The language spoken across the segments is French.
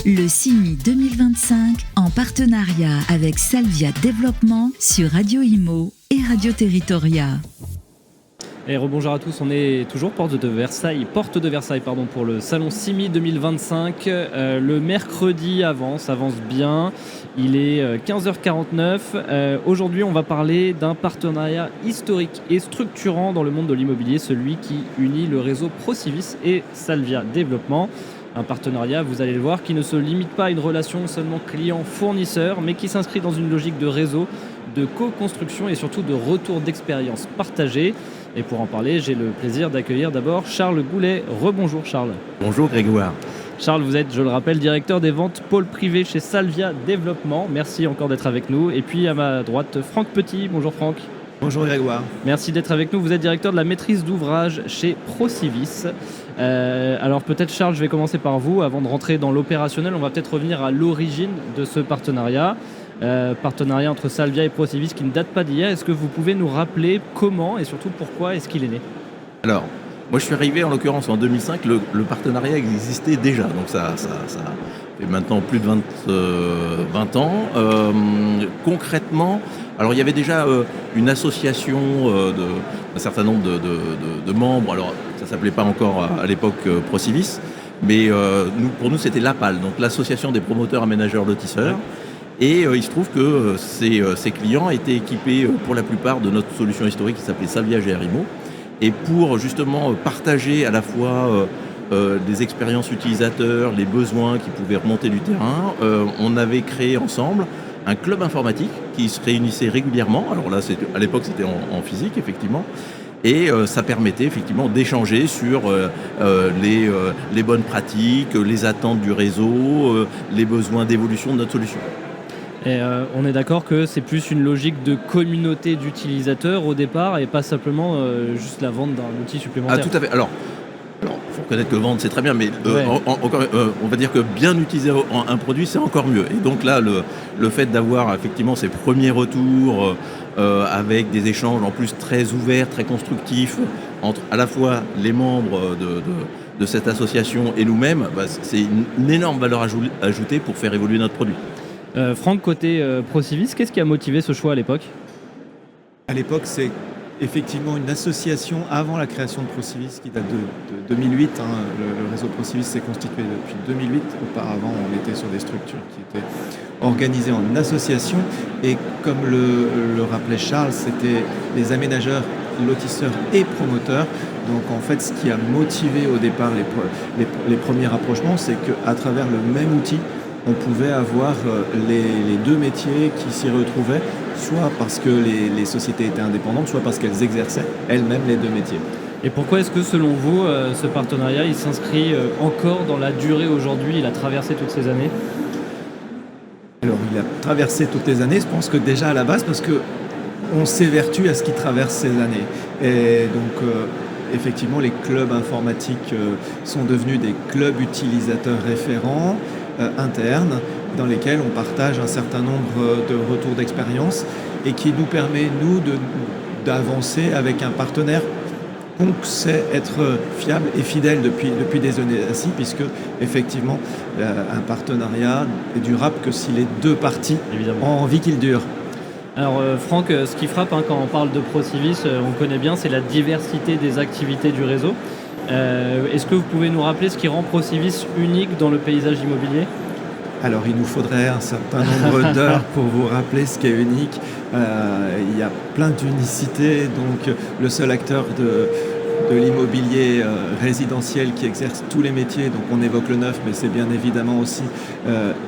Le CIMI 2025 en partenariat avec Salvia Développement sur Radio Imo et Radio Territoria. Et rebonjour à tous, on est toujours porte de Versailles pour le salon CIMI 2025. Le mercredi avance bien, il est 15h49. Aujourd'hui on va parler d'un partenariat historique et structurant dans le monde de l'immobilier, celui qui unit le réseau Procivis et Salvia Développement. Un partenariat, vous allez le voir, qui ne se limite pas à une relation seulement client-fournisseur, mais qui s'inscrit dans une logique de réseau, de co-construction et surtout de retour d'expérience partagée. Et pour en parler, j'ai le plaisir d'accueillir d'abord Charles Goulet. Rebonjour Charles. Bonjour Grégoire. Charles, vous êtes, je le rappelle, directeur des ventes pôle privé chez Salvia Développement. Merci encore d'être avec nous. Et puis à ma droite, Franck Petit. Bonjour Franck. Bonjour Grégoire. Merci d'être avec nous. Vous êtes directeur de la maîtrise d'ouvrage chez Procivis. Alors peut-être Charles, je vais commencer par vous. Avant de rentrer dans l'opérationnel, on va peut-être revenir à l'origine de ce partenariat. Partenariat entre Salvia et Procivis qui ne date pas d'hier. Est-ce que vous pouvez nous rappeler comment et surtout pourquoi est-ce qu'il est né ? Alors, moi je suis arrivé en l'occurrence en 2005, le partenariat existait déjà, donc ça fait maintenant plus de 20 ans. Concrètement, alors il y avait déjà une association d'un certain nombre de membres, alors ça ne s'appelait pas encore à l'époque Procivis, mais pour nous c'était l'APAL, donc l'association des promoteurs aménageurs lotisseurs. Et il se trouve que ces clients étaient équipés pour la plupart de notre solution historique qui s'appelait Salvia GRIMO. Et pour justement partager à la fois des expériences utilisateurs, les besoins qui pouvaient remonter du terrain, on avait créé ensemble un club informatique qui se réunissait régulièrement. Alors là, à l'époque, c'était en physique, effectivement. Et ça permettait effectivement d'échanger sur les bonnes pratiques, les attentes du réseau, les besoins d'évolution de notre solution. Et on est d'accord que c'est plus une logique de communauté d'utilisateurs au départ et pas simplement juste la vente d'un outil supplémentaire. Ah, tout à fait. Alors, il faut reconnaître que vendre c'est très bien, mais on va dire que bien utiliser un produit c'est encore mieux. Et donc là, le fait d'avoir effectivement ces premiers retours avec des échanges en plus très ouverts, très constructifs entre à la fois les membres de cette association et nous-mêmes, c'est une énorme valeur ajoutée pour faire évoluer notre produit. Franck, côté Procivis, qu'est-ce qui a motivé ce choix à l'époque ? À l'époque, c'est effectivement une association avant la création de Procivis qui date de 2008. Le réseau Procivis s'est constitué depuis 2008. Auparavant, on était sur des structures qui étaient organisées en association. Et comme le rappelait Charles, c'était les aménageurs, lotisseurs et promoteurs. Donc en fait, ce qui a motivé au départ les premiers rapprochements, c'est qu'à travers le même outil, on pouvait avoir les deux métiers qui s'y retrouvaient, soit parce que les sociétés étaient indépendantes, soit parce qu'elles exerçaient elles-mêmes les deux métiers. Et pourquoi est-ce que selon vous, ce partenariat il s'inscrit encore dans la durée aujourd'hui ? Il a traversé toutes ces années ? Alors il a traversé toutes les années, je pense que déjà à la base, parce qu'on s'évertue à ce qui traverse ces années. Et donc effectivement, les clubs informatiques sont devenus des clubs utilisateurs référents, internes dans lesquels on partage un certain nombre de retours d'expérience et qui nous permet, nous, d'avancer avec un partenaire qu'on sait être fiable et fidèle depuis des années ainsi, puisque effectivement un partenariat est durable que si les deux parties ont envie qu'il dure. Alors Franck, ce qui frappe quand on parle de Procivis, on connaît bien, c'est la diversité des activités du réseau. Est-ce que vous pouvez nous rappeler ce qui rend Procivis unique dans le paysage immobilier ? Alors il nous faudrait un certain nombre d'heures pour vous rappeler ce qui est unique. Il y a plein d'unicités, donc le seul acteur de l'immobilier résidentiel qui exerce tous les métiers, donc on évoque le neuf, mais c'est bien évidemment aussi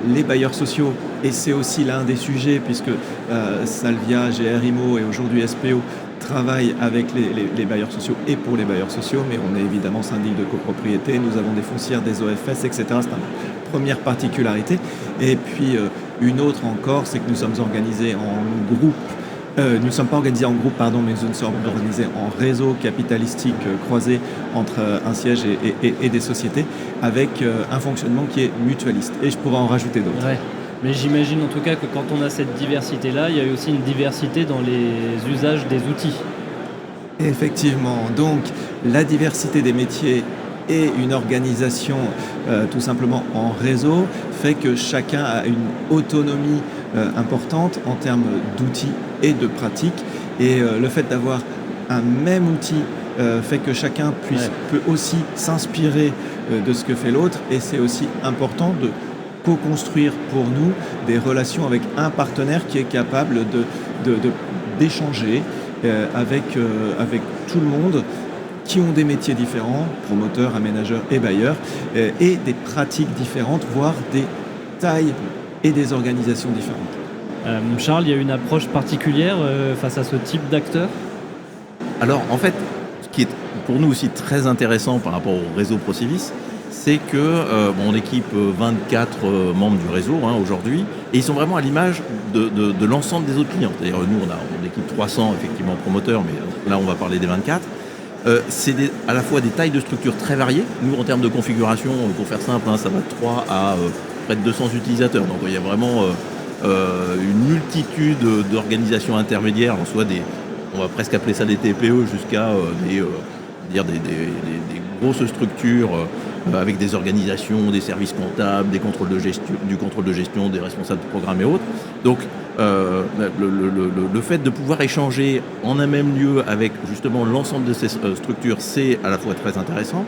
les bailleurs sociaux, et c'est aussi l'un des sujets puisque Salvia, GRIMO et aujourd'hui SPO travaille avec les bailleurs sociaux et pour les bailleurs sociaux, mais on est évidemment syndic de copropriété, nous avons des foncières, des OFS, etc. C'est une première particularité. Et puis une autre encore, c'est que nous sommes organisés en groupe. Nous ne sommes pas organisés en groupe, mais nous sommes organisés en réseau capitalistique croisé entre un siège et des sociétés, avec un fonctionnement qui est mutualiste. Et je pourrais en rajouter d'autres. Ouais. Mais j'imagine en tout cas que quand on a cette diversité-là, il y a aussi une diversité dans les usages des outils. Effectivement. Donc, la diversité des métiers et une organisation tout simplement en réseau fait que chacun a une autonomie importante en termes d'outils et de pratiques. Et le fait d'avoir un même outil fait que chacun peut aussi s'inspirer de ce que fait l'autre. Et c'est aussi important de co-construire pour nous des relations avec un partenaire qui est capable d'échanger avec tout le monde, qui ont des métiers différents, promoteurs, aménageurs et bailleurs, et des pratiques différentes, voire des tailles et des organisations différentes. Charles, il y a une approche particulière face à ce type d'acteurs ? Alors en fait, ce qui est pour nous aussi très intéressant par rapport au réseau Procivis, c'est que on équipe 24 membres du réseau aujourd'hui, et ils sont vraiment à l'image de l'ensemble des autres clients. C'est-à-dire nous, on équipe 300 effectivement promoteurs, mais là on va parler des 24. C'est à la fois des tailles de structures très variées. Nous, en termes de configuration, pour faire simple, ça va de 3 à près de 200 utilisateurs. Donc il y a vraiment une multitude d'organisations intermédiaires, soit on va presque appeler ça des TPE, jusqu'à des grosses structures avec des organisations, des services comptables, du contrôle de gestion, des responsables de programme et autres. Donc le fait de pouvoir échanger en un même lieu avec justement l'ensemble de ces structures, c'est à la fois très intéressant.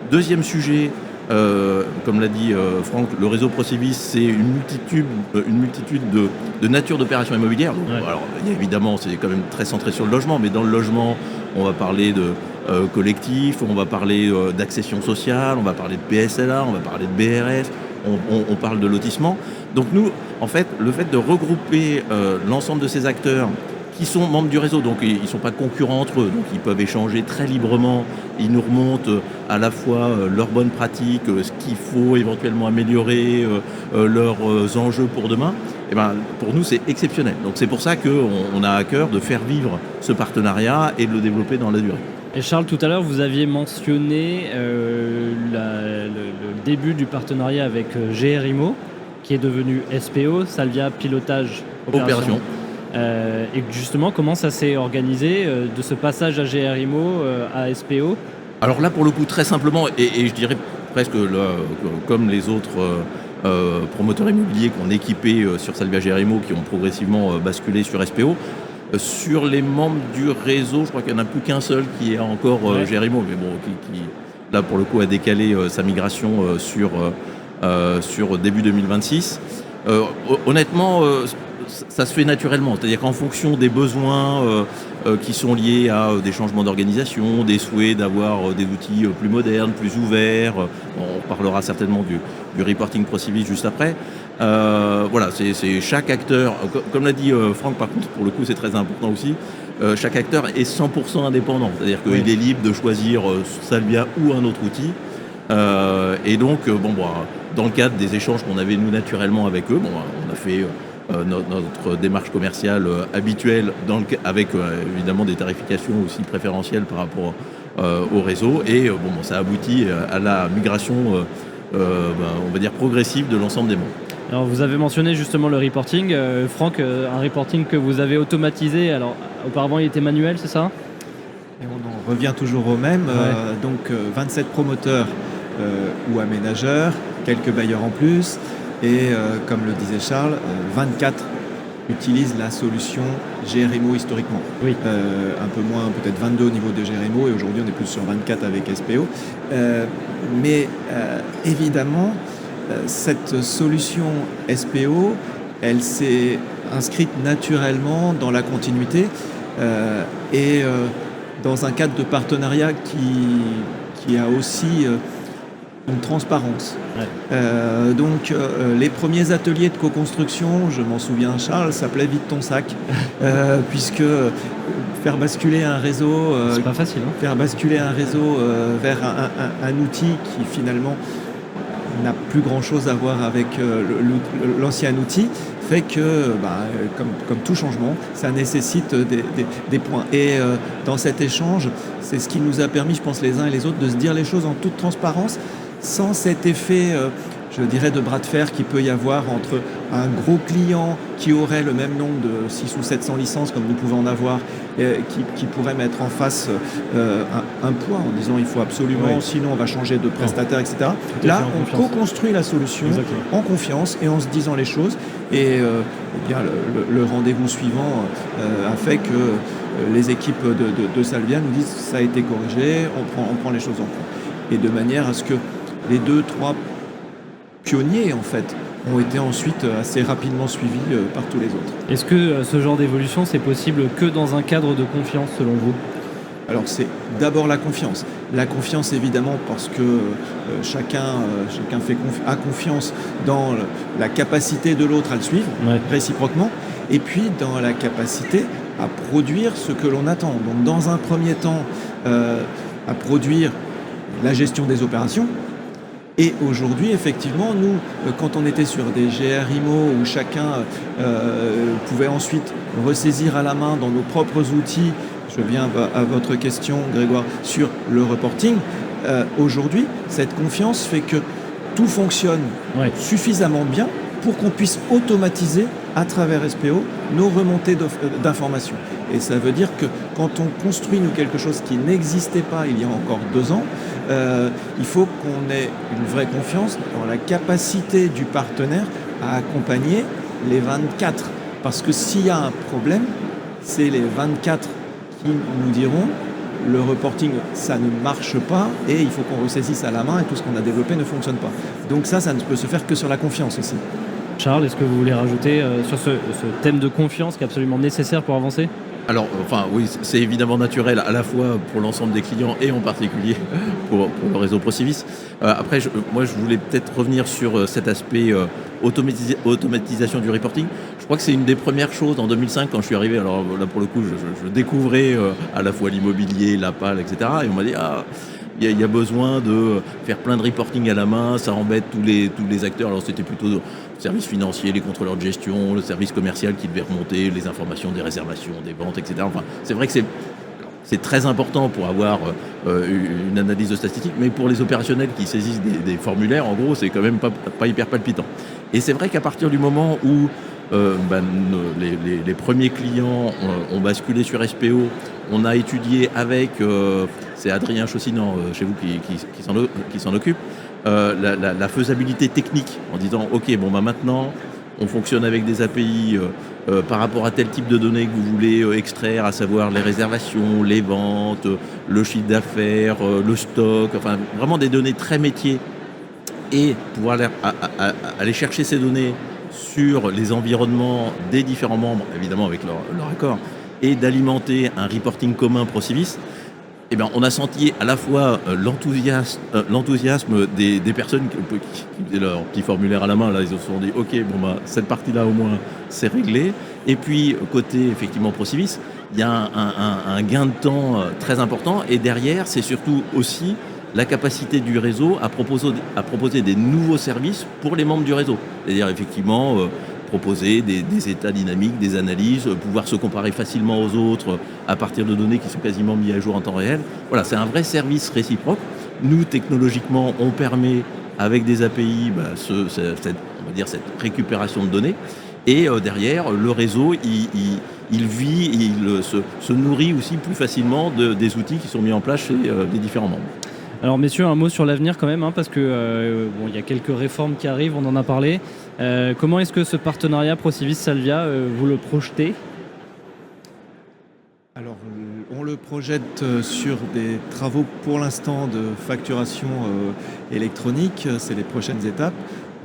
Deuxième sujet, comme l'a dit Franck, le réseau Procivis, c'est une multitude de nature d'opérations immobilières. Donc, alors, évidemment, c'est quand même très centré sur le logement, mais dans le logement, on va parler de collectif, on va parler d'accession sociale, on va parler de PSLA, on va parler de BRF, on parle de lotissement. Donc nous, en fait, le fait de regrouper l'ensemble de ces acteurs qui sont membres du réseau, donc ils ne sont pas concurrents entre eux, donc ils peuvent échanger très librement, ils nous remontent à la fois leurs bonnes pratiques, ce qu'il faut éventuellement améliorer, leurs enjeux pour demain. Et pour nous, c'est exceptionnel. Donc c'est pour ça qu'on a à cœur de faire vivre ce partenariat et de le développer dans la durée. Et Charles, tout à l'heure, vous aviez mentionné le début du partenariat avec GRIMO, qui est devenu SPO, Salvia Pilotage Opération. Et justement, comment ça s'est organisé de ce passage à GRIMO à SPO ? Alors là, pour le coup, très simplement, et je dirais presque là, comme les autres promoteurs immobiliers qu'on équipé sur Salvia GRIMO, qui ont progressivement basculé sur SPO, sur les membres du réseau, je crois qu'il n'y en a plus qu'un seul qui est encore GRIMO, mais bon, qui là pour le coup a décalé sa migration sur début 2026. Honnêtement, ça se fait naturellement, c'est-à-dire qu'en fonction des besoins qui sont liés à des changements d'organisation, des souhaits d'avoir des outils plus modernes, plus ouverts, on parlera certainement du reporting Procivis juste après. Voilà, c'est chaque acteur, comme l'a dit Franck, par contre, pour le coup c'est très important aussi, chaque acteur est 100% indépendant, c'est-à-dire qu'il est libre de choisir Salvia ou un autre outil. Et donc, dans le cadre des échanges qu'on avait nous naturellement avec eux, on a fait notre démarche commerciale habituelle avec évidemment des tarifications aussi préférentielles par rapport au réseau, et ça aboutit à la migration on va dire progressive de l'ensemble des membres. Alors vous avez mentionné justement le reporting, Franck, un reporting que vous avez automatisé. Alors auparavant il était manuel, c'est ça ? Et on en revient toujours au même, donc 27 promoteurs ou aménageurs, quelques bailleurs en plus, et comme le disait Charles, 24 utilisent la solution GRIMO historiquement. Oui. Un peu moins, peut-être 22 au niveau de GRIMO, et aujourd'hui on est plus sur 24 avec SPO. Mais évidemment, cette solution SPO, elle s'est inscrite naturellement dans la continuité et dans un cadre de partenariat qui a aussi une transparence. Ouais. Donc les premiers ateliers de co-construction, je m'en souviens Charles, s'appelait Vide ton sac, puisque faire basculer un réseau, c'est pas facile, hein. Faire basculer un réseau vers un outil qui finalement n'a plus grand chose à voir avec l'ancien outil, fait que, comme tout changement, ça nécessite des points. Et dans cet échange, c'est ce qui nous a permis, je pense, les uns et les autres, de se dire les choses en toute transparence, sans cet effet je dirais, de bras de fer qu'il peut y avoir entre un gros client qui aurait le même nombre de 600 ou 700 licences comme nous pouvons en avoir, qui pourrait mettre en face un poids en disant il faut absolument, sinon on va changer de prestataire, etc. Là, on co-construit la solution en confiance et en se disant les choses. Et bien, le rendez-vous suivant a fait que les équipes de Salvia nous disent ça a été corrigé, on prend les choses en compte. Et de manière à ce que les 2-3 pionniers, en fait, ont été ensuite assez rapidement suivis par tous les autres. Est-ce que ce genre d'évolution, c'est possible que dans un cadre de confiance, selon vous ? Alors c'est d'abord la confiance. La confiance évidemment parce que chacun a confiance dans la capacité de l'autre à le suivre réciproquement, et puis dans la capacité à produire ce que l'on attend. Donc dans un premier temps, à produire la gestion des opérations. Et aujourd'hui, effectivement, nous, quand on était sur des GR-IMO où chacun pouvait ensuite ressaisir à la main dans nos propres outils, je viens à votre question, Grégoire, sur le reporting, aujourd'hui, cette confiance fait que tout fonctionne suffisamment bien pour qu'on puisse automatiser à travers SPO nos remontées d'informations. Et ça veut dire que quand on construit nous quelque chose qui n'existait pas il y a encore 2 ans, il faut qu'on ait une vraie confiance dans la capacité du partenaire à accompagner les 24. Parce que s'il y a un problème, c'est les 24 qui nous diront le reporting, ça ne marche pas et il faut qu'on ressaisisse à la main et tout ce qu'on a développé ne fonctionne pas. Donc ça ne peut se faire que sur la confiance aussi. Charles, est-ce que vous voulez rajouter sur ce thème de confiance qui est absolument nécessaire pour avancer ? Alors, oui, c'est évidemment naturel à la fois pour l'ensemble des clients et en particulier pour le réseau ProCivis. Après, moi, je voulais peut-être revenir sur cet aspect automatisation du reporting. Je crois que c'est une des premières choses en 2005 quand je suis arrivé. Alors là, pour le coup, je découvrais à la fois l'immobilier, la PAL, etc. Et on m'a dit, il y a besoin de faire plein de reporting à la main, ça embête tous les acteurs. Alors c'était plutôt le service financier, les contrôleurs de gestion, le service commercial qui devait remonter les informations des réservations, des ventes, etc. Enfin, c'est vrai que c'est très important pour avoir une analyse de statistiques, mais pour les opérationnels qui saisissent des formulaires, en gros, c'est quand même pas hyper palpitant. Et c'est vrai qu'à partir du moment où les premiers clients ont basculé sur SPO, on a étudié avec, c'est Adrien Chaussinan chez vous qui s'en occupe, la faisabilité technique en disant ok, maintenant on fonctionne avec des API par rapport à tel type de données que vous voulez extraire, à savoir les réservations, les ventes, le chiffre d'affaires, le stock, enfin vraiment des données très métiers, et pouvoir aller chercher ces données sur les environnements des différents membres, évidemment avec leur accord, et d'alimenter un reporting commun ProCivis. Eh bien, on a senti à la fois l'enthousiasme des personnes qui faisaient leur petit formulaire à la main. Là, ils se sont dit, ok, cette partie-là au moins, c'est réglé. Et puis, côté effectivement ProCivis, il y a un gain de temps très important. Et derrière, c'est surtout aussi la capacité du réseau à proposer des nouveaux services pour les membres du réseau. C'est-à-dire, effectivement, proposer des états dynamiques, des analyses, pouvoir se comparer facilement aux autres à partir de données qui sont quasiment mises à jour en temps réel. Voilà, c'est un vrai service réciproque. Nous, technologiquement, on permet, avec des API, cette récupération de données. Et derrière, le réseau, il vit, il se nourrit aussi plus facilement des outils qui sont mis en place chez les différents membres. Alors messieurs, un mot sur l'avenir quand même, parce que il y a quelques réformes qui arrivent, on en a parlé. Comment est-ce que ce partenariat ProCivis-Salvia, vous le projetez ? Alors, on le projette sur des travaux pour l'instant de facturation électronique, c'est les prochaines étapes.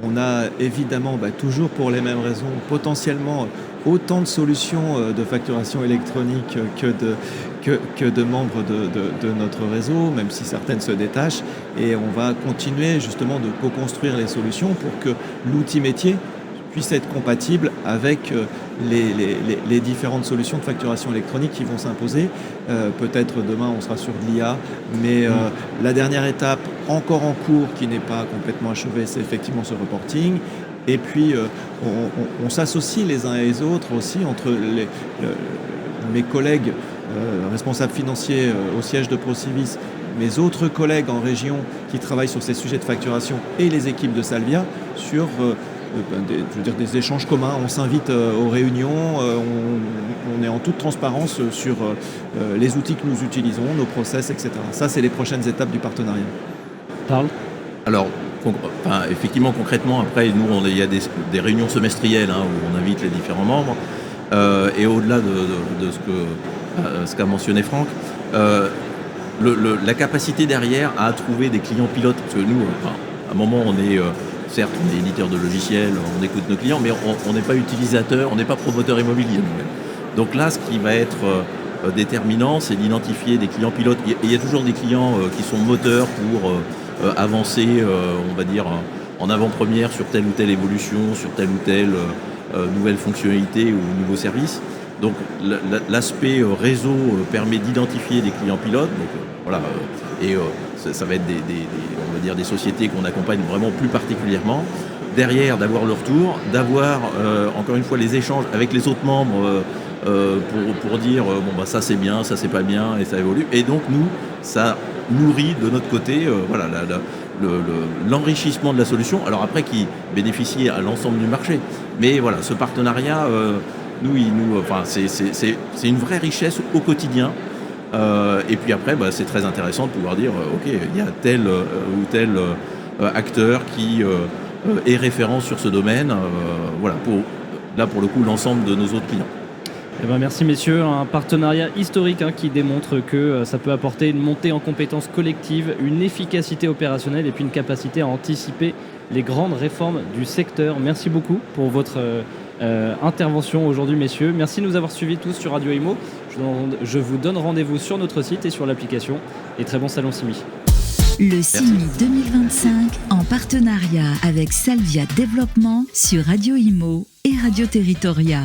On a évidemment, toujours pour les mêmes raisons, potentiellement autant de solutions de facturation électronique que de membres de notre réseau, même si certaines se détachent. Et on va continuer justement de co-construire les solutions pour que l'outil métier puisse être compatible avec les différentes solutions de facturation électronique qui vont s'imposer. Peut-être demain on sera sur de l'IA, mais la dernière étape encore en cours qui n'est pas complètement achevée, c'est effectivement ce reporting. Et puis on s'associe les uns et les autres aussi entre mes collègues responsables financiers au siège de ProCivis mes autres collègues en région qui travaillent sur ces sujets de facturation et les équipes de Salvia sur des échanges communs. On s'invite aux réunions, on est en toute transparence sur les outils que nous utilisons, nos process, etc. Ça, c'est les prochaines étapes du partenariat. Parle. Alors, effectivement, concrètement, après, nous, il y a des réunions semestrielles où on invite les différents membres. Et au-delà de ce qu'a mentionné Franck, la capacité derrière à trouver des clients pilotes, parce que nous, à un moment, certes, on est éditeur de logiciels, on écoute nos clients, mais on n'est pas utilisateur, on n'est pas promoteur immobilier. Donc là, ce qui va être déterminant, c'est d'identifier des clients pilotes. Il y a toujours des clients qui sont moteurs pour avancer, on va dire, en avant-première sur telle ou telle évolution, sur telle ou telle nouvelle fonctionnalité ou nouveau service. Donc l'aspect réseau permet d'identifier des clients pilotes. Donc, ça va être on va dire des sociétés qu'on accompagne vraiment plus particulièrement. Derrière, d'avoir le retour, d'avoir encore une fois les échanges avec les autres membres pour dire ça c'est bien, ça c'est pas bien et ça évolue. Et donc nous, ça nourrit de notre côté l'enrichissement de la solution. Alors après, qui bénéficie à l'ensemble du marché. Mais voilà, ce partenariat, c'est une vraie richesse au quotidien. Et puis après, c'est très intéressant de pouvoir dire, il y a tel ou tel acteur qui est référent sur ce domaine. Pour le coup, l'ensemble de nos autres clients. Merci messieurs, un partenariat historique qui démontre que ça peut apporter une montée en compétences collectives, une efficacité opérationnelle et puis une capacité à anticiper les grandes réformes du secteur. Merci beaucoup pour votre intervention aujourd'hui messieurs. Merci de nous avoir suivis tous sur Radio Imo. Je vous donne rendez-vous sur notre site et sur l'application. Et très bon salon CIMI. Le CIMI 2025 en partenariat avec Salvia Développement sur Radio Imo et Radio Territoria.